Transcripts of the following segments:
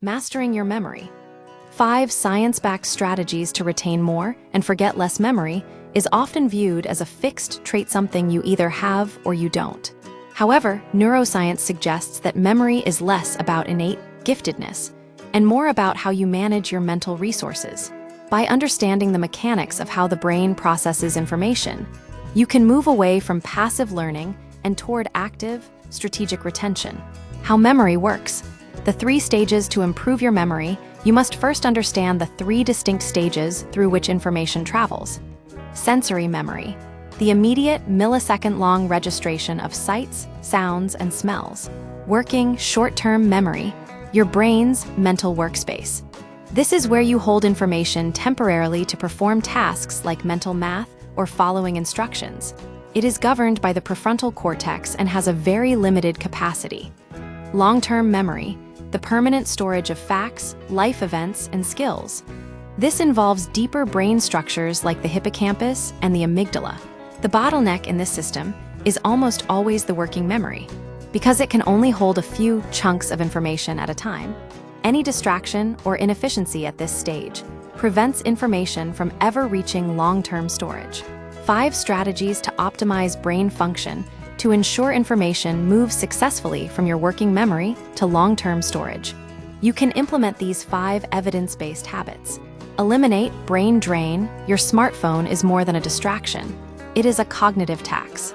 Mastering your memory. 5 science-backed strategies to retain more and forget less memory is often viewed as a fixed trait, something you either have or you don't. However, neuroscience suggests that memory is less about innate giftedness and more about how you manage your mental resources. By understanding the mechanics of how the brain processes information, you can move away from passive learning and toward active, strategic retention. How memory works. The 3 stages to improve your memory. You must first understand the 3 distinct stages through which information travels. Sensory memory. The immediate millisecond-long registration of sights, sounds, and smells. Working short-term memory. Your brain's mental workspace. This is where you hold information temporarily to perform tasks like mental math or following instructions. It is governed by the prefrontal cortex and has a very limited capacity. Long-term memory. The permanent storage of facts, life events, and skills. This involves deeper brain structures like the hippocampus and the amygdala. The bottleneck in this system is almost always the working memory. Because it can only hold a few chunks of information at a time, any distraction or inefficiency at this stage prevents information from ever reaching long-term storage. 5 strategies to optimize brain function to ensure information moves successfully from your working memory to long-term storage. You can implement these 5 evidence-based habits. Eliminate brain drain. Your smartphone is more than a distraction. It is a cognitive tax.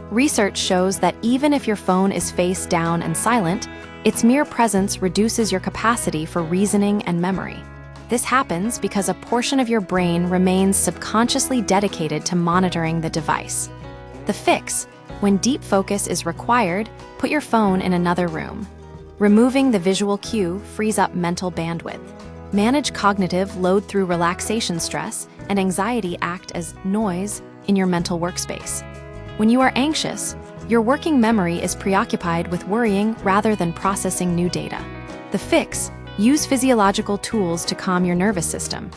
Research shows that even if your phone is face down and silent, its mere presence reduces your capacity for reasoning and memory. This happens because a portion of your brain remains subconsciously dedicated to monitoring the device. The fix: when deep focus is required, put your phone in another room. Removing the visual cue frees up mental bandwidth. Manage cognitive load through relaxation. Stress and anxiety act as noise in your mental workspace. When you are anxious, your working memory is preoccupied with worrying rather than processing new data. The fix: use physiological tools to calm your nervous system.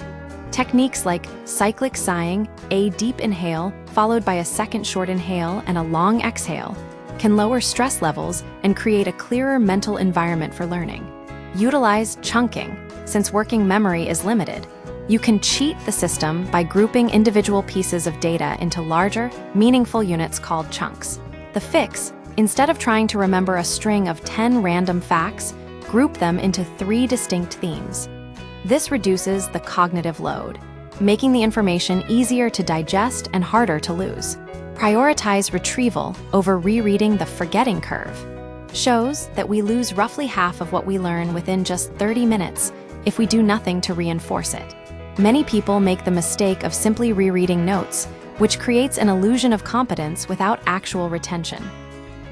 Techniques like cyclic sighing, a deep inhale followed by a second short inhale and a long exhale, can lower stress levels and create a clearer mental environment for learning. Utilize chunking. Since working memory is limited, you can cheat the system by grouping individual pieces of data into larger, meaningful units called chunks. The fix: instead of trying to remember a string of 10 random facts, group them into 3 distinct themes. This reduces the cognitive load, making the information easier to digest and harder to lose. Prioritize retrieval over rereading. The forgetting curve shows that we lose roughly half of what we learn within just 30 minutes if we do nothing to reinforce it. Many people make the mistake of simply rereading notes, which creates an illusion of competence without actual retention.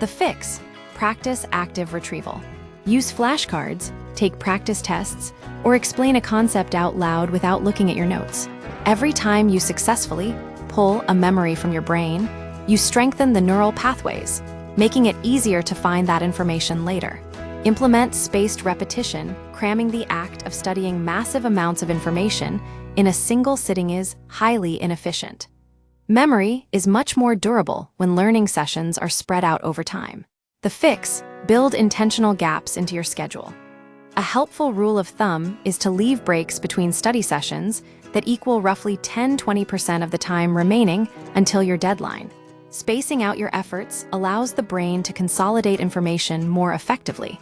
The fix: practice active retrieval. Use flashcards, take practice tests, or explain a concept out loud without looking at your notes. Every time you successfully pull a memory from your brain, you strengthen the neural pathways, making it easier to find that information later. Implement spaced repetition. Cramming the act of studying massive amounts of information in a single sitting is highly inefficient. Memory is much more durable when learning sessions are spread out over time. The fix: build intentional gaps into your schedule. A helpful rule of thumb is to leave breaks between study sessions that equal roughly 10–20% of the time remaining until your deadline. Spacing out your efforts allows the brain to consolidate information more effectively.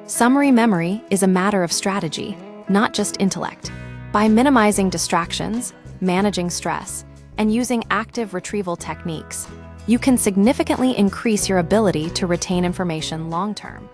Summary memory is a matter of strategy, not just intellect. By minimizing distractions, managing stress, and using active retrieval techniques, you can significantly increase your ability to retain information long-term.